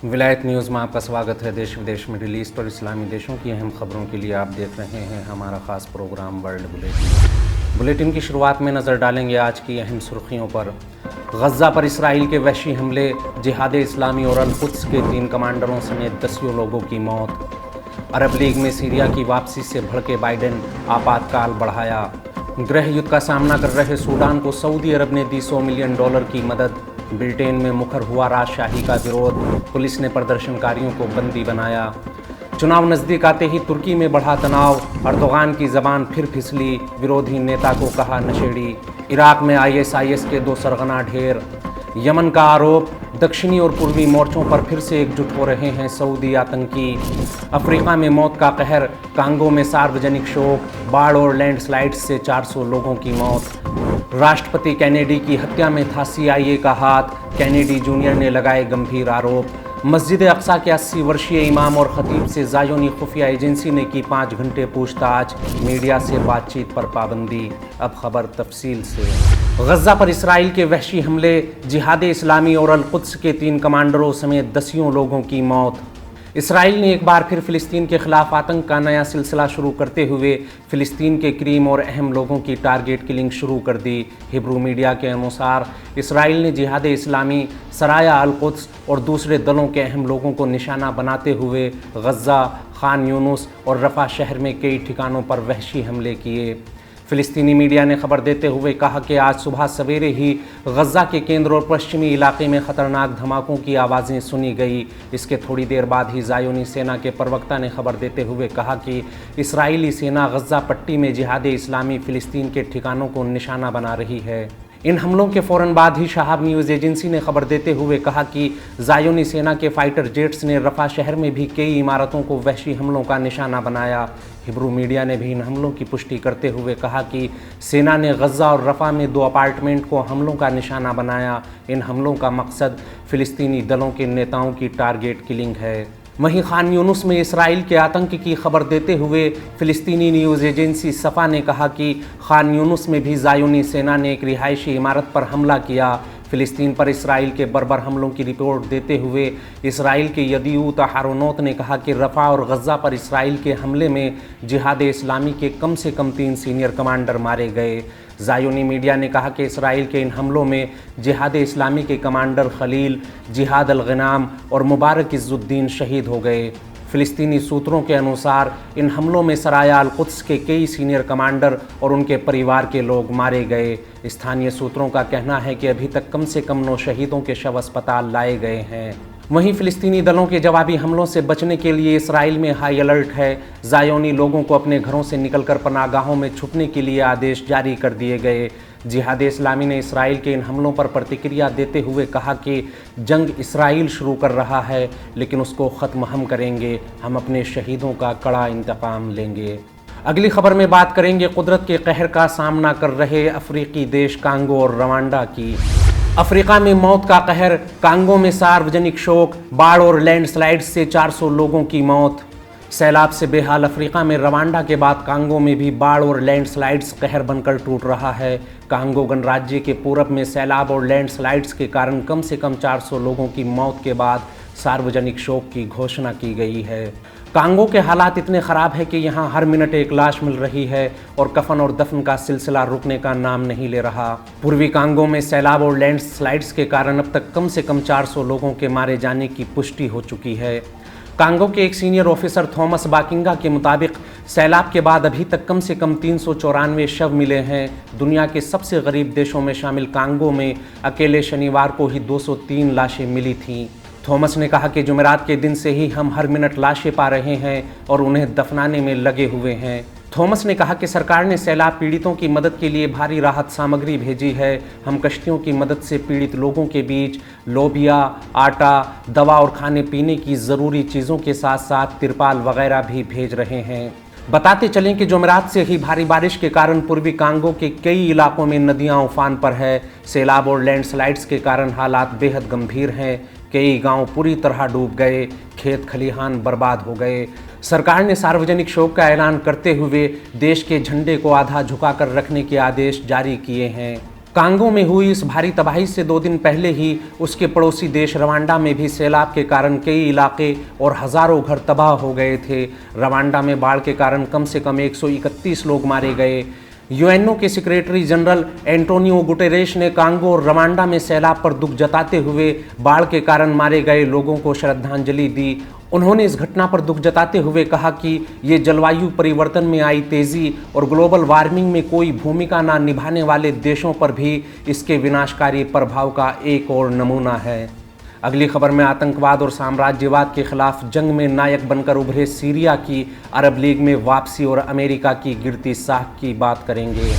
विलायत न्यूज़ में आपका स्वागत है। देश विदेश, मिडिल ईस्ट और इस्लामी देशों की अहम खबरों के लिए आप देख रहे हैं हमारा ख़ास प्रोग्राम वर्ल्ड बुलेटिन। बुलेटिन की शुरुआत में नज़र डालेंगे आज की अहम सुर्खियों पर। गज़ा पर इसराइल के वहशी हमले, जिहाद इस्लामी और अल-कुद्स के 3 कमांडरों समेत दसियों लोगों की मौत। अरब लीग में सीरिया की वापसी से भड़के बाइडेन, आपातकाल बढ़ाया। गृह युद्ध का सामना कर रहे सूडान को सऊदी अरब ने दी $100 मिलियन की मदद। ब्रिटेन में मुखर हुआ राजशाही का विरोध, पुलिस ने प्रदर्शनकारियों को बंदी बनाया। चुनाव नज़दीक आते ही तुर्की में बढ़ा तनाव, अर्दोगान की ज़बान फिर फिसली, विरोधी नेता को कहा नशेड़ी। इराक में ISIS के 2 सरगना ढेर। यमन का आरोप, दक्षिणी और पूर्वी मोर्चों पर फिर से एकजुट हो रहे हैं सऊदी आतंकी। अफ्रीका में मौत का कहर, कांगो में सार्वजनिक शोक, बाढ़ और लैंडस्लाइड्स से 400 लोगों की मौत। राष्ट्रपति कैनेडी की हत्या में था CIA का हाथ, कैनेडी जूनियर ने लगाए गंभीर आरोप। मस्जिद अक्सा के 80 वर्षीय इमाम और खतीब से ज़ायोनी खुफिया एजेंसी ने की 5 घंटे पूछताछ, मीडिया से बातचीत पर पाबंदी। अब खबर तफसील से। गज़ा पर इसराइल के वहशी हमले, जिहाद इस्लामी और अल-कुद्स के 3 कमांडरों समेत दसियों लोगों की मौत। इसराइल ने एक बार फिर फ़िलिस्तीन के ख़िलाफ़ आतंक का नया सिलसिला शुरू करते हुए फ़िलिस्तीन के करीम और अहम लोगों की टारगेट किलिंग शुरू कर दी। हिब्रू मीडिया के अनुसार इसराइल ने जिहाद इस्लामी, सराया अल-कुद्स और दूसरे दलों के अहम लोगों को निशाना बनाते हुए गज़ा, खान यूनुस और रफ़ा शहर में कई ठिकानों पर वहशी हमले किए। फ़िलिस्तीनी मीडिया ने खबर देते हुए कहा कि आज सुबह सवेरे ही गज़ा के केंद्र और पश्चिमी इलाके में ख़तरनाक धमाकों की आवाज़ें सुनी गई। इसके थोड़ी देर बाद ही ज़ायोनी सेना के प्रवक्ता ने खबर देते हुए कहा कि इस्राएली सेना गज़ा पट्टी में जिहाद इस्लामी फ़िलिस्तीन के ठिकानों को निशाना बना रही है। इन हमलों के फ़ौरन बाद ही शहाब न्यूज़ एजेंसी ने खबर देते हुए कहा कि ज़ायोनी सेना के फाइटर जेट्स ने रफ़ा शहर में भी कई इमारतों को वहशी हमलों का निशाना बनाया। हिब्रू मीडिया ने भी इन हमलों की पुष्टि करते हुए कहा कि सेना ने गज़ा और रफ़ा में 2 अपार्टमेंट को हमलों का निशाना बनाया। इन हमलों का मकसद फ़िलिस्तीनी दलों के नेताओं की टारगेट किलिंग है। वहीं खान यूनुस में इसराइल के आतंक की खबर देते हुए फ़िलिस्तीनी न्यूज़ एजेंसी सफ़ा ने कहा कि खान यूनुस में भी ज़ायोनी सेना ने एक रिहायशी इमारत पर हमला किया। फ़िलिस्तीन पर इसराइल के बर्बर हमलों की रिपोर्ट देते हुए इसराइल के यदीऊत हारोनोत ने कहा कि रफ़ा और गज़ा पर इसराइल के हमले में जिहाद इस्लामी के कम से कम 3 सीनियर कमांडर मारे गए। ज़ायोनी मीडिया ने कहा कि इसराइल के इन हमलों में जिहाद इस्लामी के कमांडर खलील, जिहाद अल-गनाम और मुबारक इज़्ज़ुद्दीन शहीद हो गए। फ़िलिस्तीनी सूत्रों के अनुसार इन हमलों में सराया अल-कुद्स के कई सीनियर कमांडर और उनके परिवार के लोग मारे गए। स्थानीय सूत्रों का कहना है कि अभी तक कम से कम 9 शहीदों के शव अस्पताल लाए गए हैं। वहीं फ़िलिस्तीनी दलों के जवाबी हमलों से बचने के लिए इसराइल में हाई अलर्ट है। ज़ायोनी लोगों को अपने घरों से निकलकर पनाहगाहों में छुपने के लिए आदेश जारी कर दिए गए। जिहाद इस्लामी ने इसराइल के इन हमलों पर प्रतिक्रिया देते हुए कहा कि जंग इसराइल शुरू कर रहा है, लेकिन उसको ख़त्म हम करेंगे। हम अपने शहीदों का कड़ा इंतकाम लेंगे। अगली खबर में बात करेंगे कुदरत के कहर का सामना कर रहे अफ्रीकी देश कांगो और रवांडा की। अफ्रीका में मौत का कहर, कांगो में सार्वजनिक शोक, बाढ़ और लैंडस्लाइड्स से 400 लोगों की मौत। सैलाब से बेहाल अफ्रीका में रवांडा के बाद कांगो में भी बाढ़ और लैंडस्लाइड्स कहर बनकर टूट रहा है। कांगो गणराज्य के पूरब में सैलाब और लैंडस्लाइड्स के कारण कम से कम 400 लोगों की मौत के बाद सार्वजनिक शोक की घोषणा की गई है। कांगो के हालात इतने ख़राब है कि यहाँ हर मिनट एक लाश मिल रही है और कफन और दफन का सिलसिला रुकने का नाम नहीं ले रहा। पूर्वी कांगो में सैलाब और लैंडस्लाइड्स के कारण अब तक कम से कम 400 लोगों के मारे जाने की पुष्टि हो चुकी है। कांगो के एक सीनियर ऑफिसर थॉमस बाकिंगा के मुताबिक सैलाब के बाद अभी तक कम से कम 394 शव मिले हैं। दुनिया के सबसे गरीब देशों में शामिल कांगो में अकेले शनिवार को ही 203 लाशें मिली थीं। थॉमस ने कहा कि जुमेरात के दिन से ही हम हर मिनट लाशें पा रहे हैं और उन्हें दफनाने में लगे हुए हैं। थॉमस ने कहा कि सरकार ने सैलाब पीड़ितों की मदद के लिए भारी राहत सामग्री भेजी है। हम कश्तियों की मदद से पीड़ित लोगों के बीच लोबिया, आटा, दवा और खाने पीने की ज़रूरी चीज़ों के साथ साथ तिरपाल वगैरह भी भेज रहे हैं। बताते चलें कि जुमेरात से ही भारी बारिश के कारण पूर्वी कांगो के कई इलाकों में नदियां उफान पर है। सैलाब और लैंडस्लाइड्स के कारण हालात बेहद गंभीर हैं। कई गांव पूरी तरह डूब गए, खेत खलिहान बर्बाद हो गए। सरकार ने सार्वजनिक शोक का ऐलान करते हुए देश के झंडे को आधा झुकाकर रखने के आदेश जारी किए हैं। कांगो में हुई इस भारी तबाही से 2 दिन पहले ही उसके पड़ोसी देश रवांडा में भी सैलाब के कारण कई इलाके और हज़ारों घर तबाह हो गए थे। रवांडा में बाढ़ के कारण कम से कम 131 लोग मारे गए। यूएनओ के सेक्रेटरी जनरल एंटोनियो गुटेरेश ने कांगो और रवांडा में सैलाब पर दुख जताते हुए बाढ़ के कारण मारे गए लोगों को श्रद्धांजलि दी। उन्होंने इस घटना पर दुख जताते हुए कहा कि ये जलवायु परिवर्तन में आई तेज़ी और ग्लोबल वार्मिंग में कोई भूमिका न निभाने वाले देशों पर भी इसके विनाशकारी प्रभाव का एक और नमूना है। अगली खबर में आतंकवाद और साम्राज्यवाद के खिलाफ जंग में नायक बनकर उभरे सीरिया की अरब लीग में वापसी और अमेरिका की गिरती साख की बात करेंगे।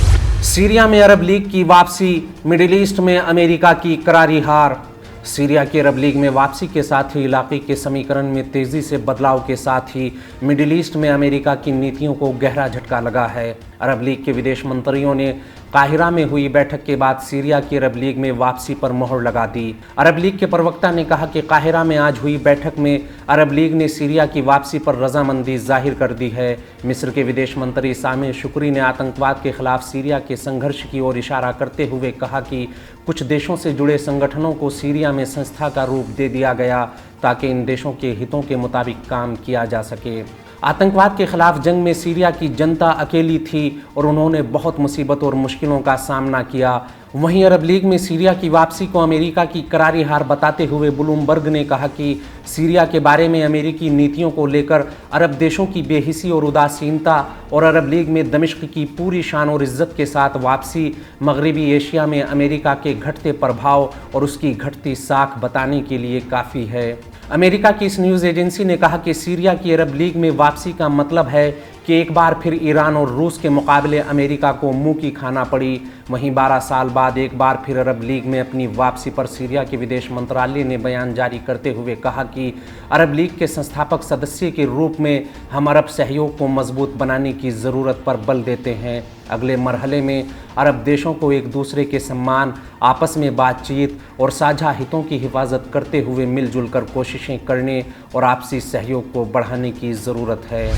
सीरिया में अरब लीग की वापसी, मिडिल ईस्ट में अमेरिका की करारी हार। सीरिया की अरब लीग में वापसी के साथ ही इलाके के समीकरण में तेज़ी से बदलाव के साथ ही मिडिल ईस्ट में अमेरिका की नीतियों को गहरा झटका लगा है। अरब लीग के विदेश मंत्रियों ने काहिरा में हुई बैठक के बाद सीरिया की अरब लीग में वापसी पर मोहर लगा दी। अरब लीग के प्रवक्ता ने कहा कि काहिरा में आज हुई बैठक में अरब लीग ने सीरिया की वापसी पर रजामंदी जाहिर कर दी है। मिस्र के विदेश मंत्री सामे शुक्री ने आतंकवाद के खिलाफ सीरिया के संघर्ष की ओर इशारा करते हुए कहा कि कुछ देशों से जुड़े संगठनों को सीरिया में संस्था का रूप दे दिया गया ताकि इन देशों के हितों के मुताबिक काम किया जा सके। आतंकवाद के खिलाफ जंग में सीरिया की जनता अकेली थी और उन्होंने बहुत मुसीबत और मुश्किलों का सामना किया। वहीं अरब लीग में सीरिया की वापसी को अमेरिका की करारी हार बताते हुए ब्लूमबर्ग ने कहा कि सीरिया के बारे में अमेरिकी नीतियों को लेकर अरब देशों की बेहिसी और उदासीनता और अरब लीग में दमिश्क की पूरी शान और इज्जत के साथ वापसी मगरबी एशिया में अमेरिका के घटते प्रभाव और उसकी घटती साख बताने के लिए काफ़ी है। अमेरिका की इस न्यूज़ एजेंसी ने कहा कि सीरिया की अरब लीग में वापसी का मतलब है कि एक बार फिर ईरान और रूस के मुकाबले अमेरिका को मुंह की खाना पड़ी। वहीं 12 साल बाद एक बार फिर अरब लीग में अपनी वापसी पर सीरिया के विदेश मंत्रालय ने बयान जारी करते हुए कहा कि अरब लीग के संस्थापक सदस्य के रूप में हम अरब सहयोग को मजबूत बनाने की ज़रूरत पर बल देते हैं। अगले मरहले में अरब देशों को एक दूसरे के सम्मान, आपस में बातचीत और साझा हितों की हिफाजत करते हुए मिलजुल कर कोशिशें करने और आपसी सहयोग को बढ़ाने की ज़रूरत है।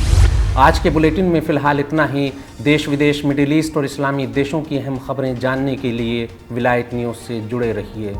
आज के बुलेटिन में फ़िलहाल इतना ही। देश विदेश, मिडिल ईस्ट और इस्लामी देशों की अहम खबरें जानने के लिए विलायत न्यूज़ से जुड़े रहिए।